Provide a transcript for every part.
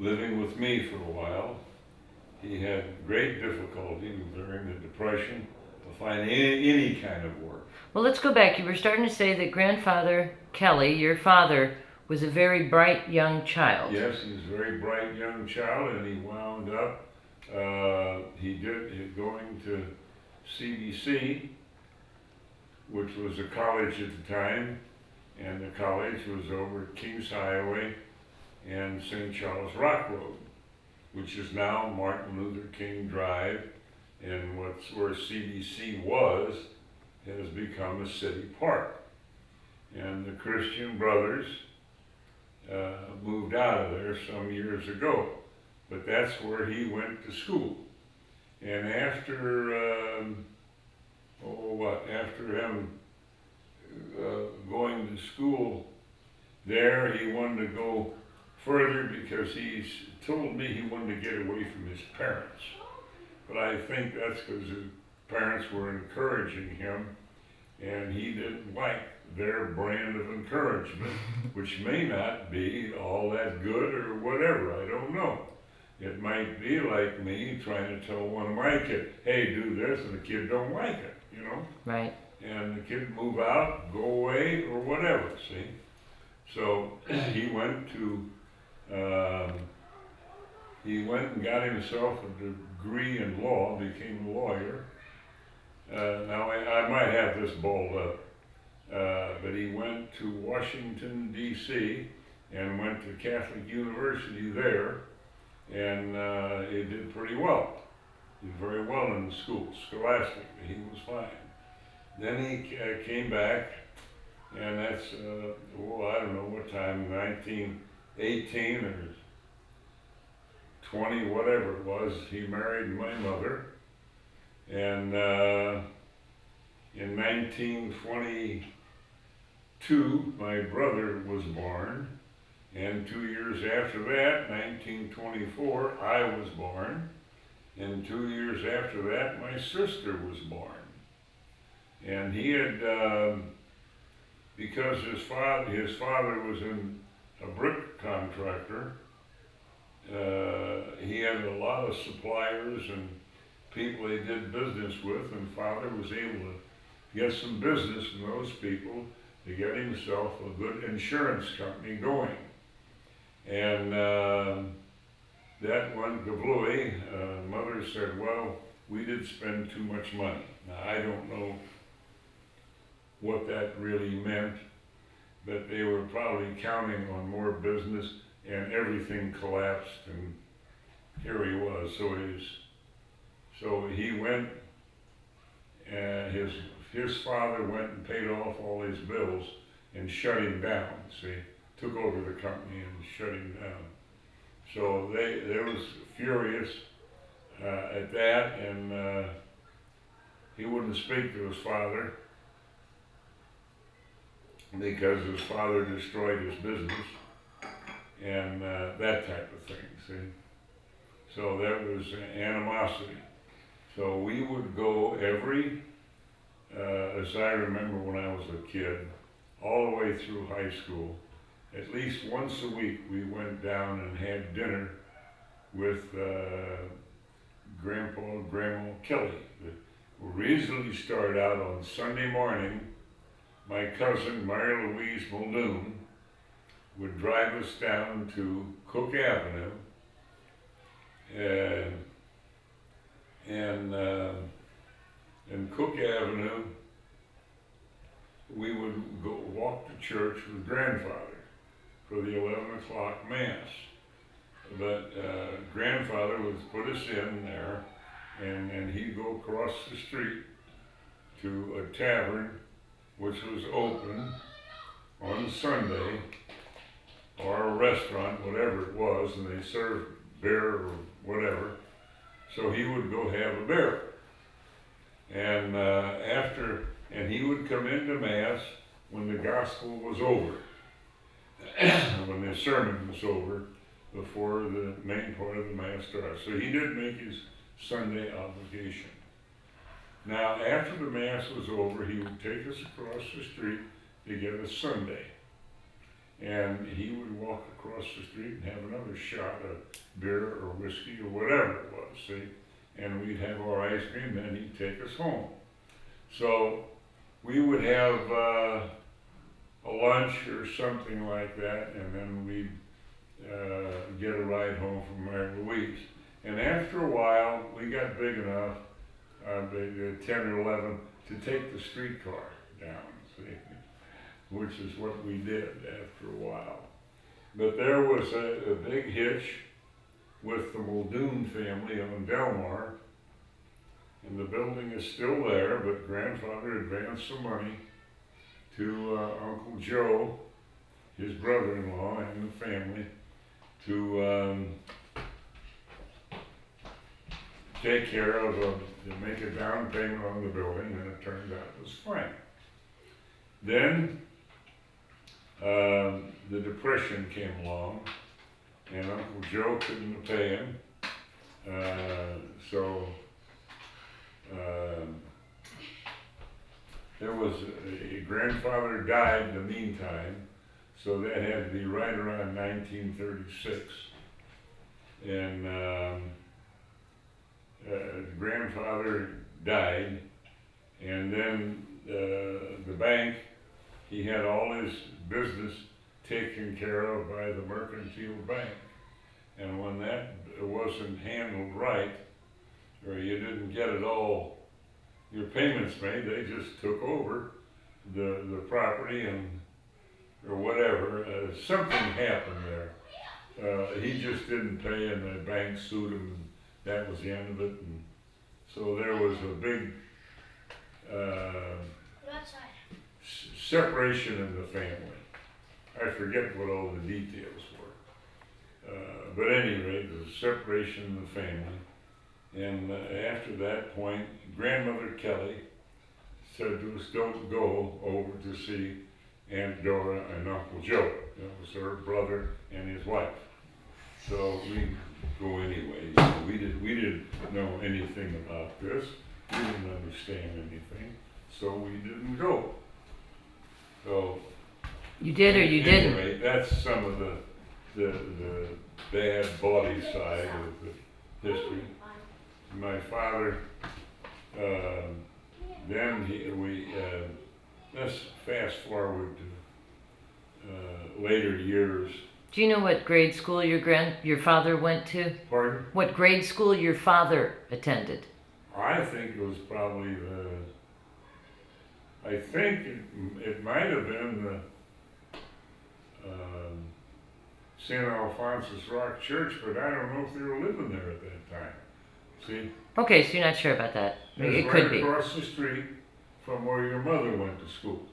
living with me for a while. He had great difficulty during the Depression to find any kind of work. Well, let's go back. You were starting to say that grandfather Kelly, your father, was a very bright young child. Yes, he was a very bright young child, and he wound up, he going to CBC, which was a college at the time, and the college was over at Kings Highway and St. Charles Rock Road, which is now Martin Luther King Drive, and where CBC was has become a city park. And the Christian Brothers moved out of there some years ago, but that's where he went to school. And after, after him going to school there, he wanted to go further because he's told me he wanted to get away from his parents. But I think that's because his parents were encouraging him, and he didn't like their brand of encouragement, which may not be all that good or whatever, I don't know. It might be like me trying to tell one of my kids, hey, do this, and the kid don't like it, you know? Right. And the kid move out, go away, or whatever, see? So he went and got himself a degree in law, became a lawyer. Now I might have this balled up, but he went to Washington, D.C., and went to Catholic University there, and he did pretty well. He did very well in the school, scholastically, he was fine. Then he came back, and that's, I don't know what time, 1918 or 20, whatever it was, he married my mother. And in 1922, my brother was born. And 2 years after that, 1924, I was born. And 2 years after that, my sister was born. And he had, because his father was a brick contractor, he had a lot of suppliers and people he did business with, and father was able to get some business from those people to get himself a good insurance company going. And that went kablooey. Mother said, well, we did spend too much money. Now, I don't know what that really meant, but they were probably counting on more business, and everything collapsed, and here he was. So he went, and his father went and paid off all his bills and shut him down, see, took over the company and shut him down. So they was furious at that, and he wouldn't speak to his father because his father destroyed his business and that type of thing, see. So that was animosity. So we would go every, as I remember when I was a kid, all the way through high school, at least once a week we went down and had dinner with Grandpa and Grandma Kelly. We usually start out on Sunday morning. My cousin, Mary Louise Muldoon, would drive us down to Cook Avenue, and Cook Avenue, we would go walk to church with grandfather for the 11 o'clock mass. But grandfather would put us in there, and he'd go across the street to a tavern which was open on Sunday, or a restaurant, whatever it was, and they served beer or whatever. So he would go have a beer. And and he would come into Mass when the gospel was over, when the sermon was over, before the main part of the Mass started. So he did make his Sunday obligation. Now, after the Mass was over, he would take us across the street to get a sundae. and he would walk across the street and have another shot of beer or whiskey or whatever it was, see? And we'd have our ice cream, then he'd take us home. So we would have a lunch or something like that, and then we'd get a ride home from Mary Louise. And after a while, we got big enough, 10 or 11, to take the streetcar down, see? Which is what we did after a while. But there was a big hitch with the Muldoon family on Delmar, and the building is still there, but grandfather advanced some money to Uncle Joe, his brother-in-law, and the family to take care of, to make a down payment on the building, and it turned out it was fine. Then the Depression came along, and Uncle Joe couldn't pay him, so there was a grandfather died in the meantime, so that had to be right around 1936, and the grandfather died, and then the bank, he had all his business taken care of by the Mercantile Bank. And when that wasn't handled right, or you didn't get it all, your payments made, they just took over the property and, or whatever. Something happened there. He just didn't pay, and the bank sued him, and that was the end of it. And so there was a big separation in the family. I forget what all the details were. But anyway, there was a separation in the family. And after that point, Grandmother Kelly said to us, don't go over to see Aunt Dora and Uncle Joe. That was her brother and his wife. So we go anyway. We didn't know anything about this. We didn't understand anything. So we didn't go. So You did or you didn't? anyway, that's some of the bad body side of the history. My father, let's fast forward to later years. Do you know what grade school your father went to? Pardon? What grade school your father attended? I think it was probably I think it might have been the St. Alphonsus Rock Church, but I don't know if they were living there at that time. See? Okay, so you're not sure about that. It's It could right be. across the street from where your mother went to school.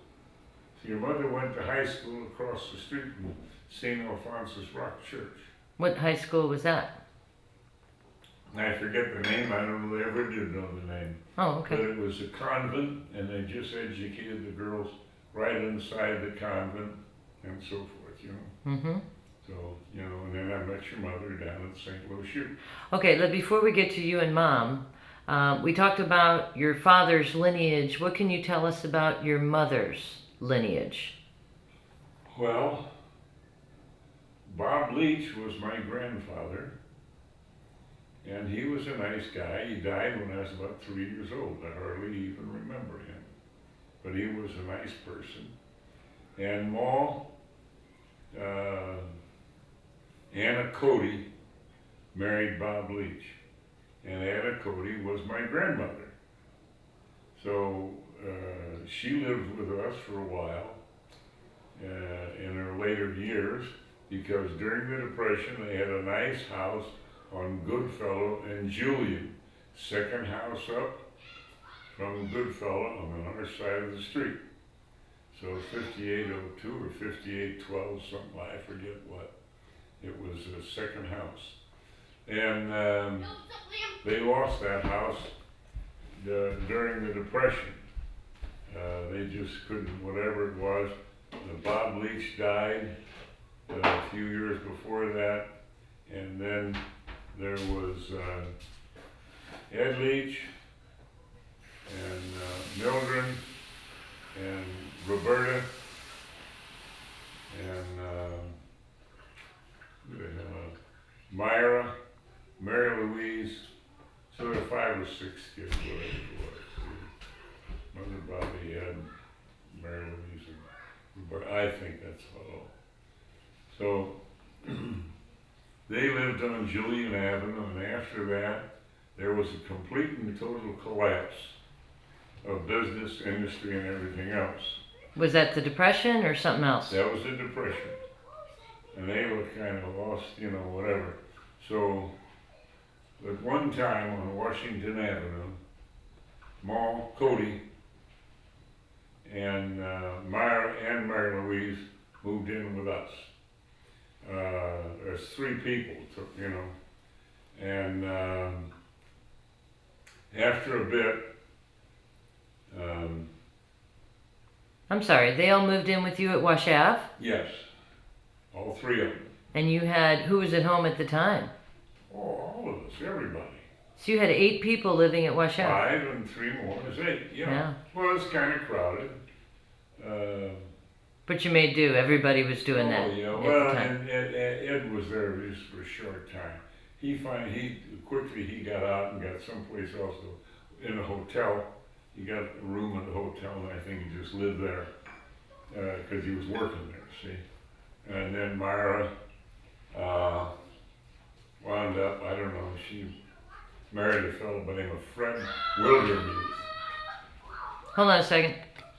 So your mother went to high school across the street in St. Alphonsus Rock Church. What high school was that? I forget the name, I don't know, they ever did know the name. Oh, But okay. it was a convent, and they just educated the girls right inside the convent and so forth, you know. Mm-hmm. So, you know, and then I met your mother down at St. Louis U. Okay, before we get to you and Mom, we talked about your father's lineage. What can you tell us about your mother's lineage? Well, Bob Leach was my grandfather, and he was a nice guy. He died when I was about 3 years old. I hardly even remember him, but he was a nice person. And Ma, Anna Cody married Bob Leach, and Anna Cody was my grandmother. So she lived with us for a while in her later years, because during the Depression they had a nice house on Goodfellow and Julian, second house up from Goodfellow on the other side of the street. So 5802 or 5812, something, I forget what. It was a second house. And they lost that house during the Depression. They just couldn't, whatever it was. Bob Leach died a few years before that, and then there was Ed Leach and Mildred and Roberta and Myra, Mary Louise, so there were 5 or 6 kids, whatever it was. Mother Bobby, Ed, Mary Louise, and Roberta. I think that's all. So they lived on Julian Avenue, and after that, there was a complete and total collapse of business, industry, and everything else. Was that the Depression or something else? That was the Depression. And they were kind of lost, whatever. So, at one time on Washington Avenue, Cody and Myra and Mary Louise moved in with us. There's 3 people, and after a bit, I'm sorry, they all moved in with you at Wash Ave? yes, all 3 of them. And you had, who was at home at the time? Oh, all of us, everybody. So you had 8 people living at Wash Ave? 5 and 3 more is 8, Yeah. Well, it's kind of crowded. But you made do, everybody was doing that Yeah, at well, the time. and Ed was there just for a short time. He quickly got out and got someplace else in a hotel. He got a room at the hotel, and I think he just lived there because he was working there. See, and then Myra wound up. I don't know. She married a fellow by the name of Fred Wildermuth. Hold on a second.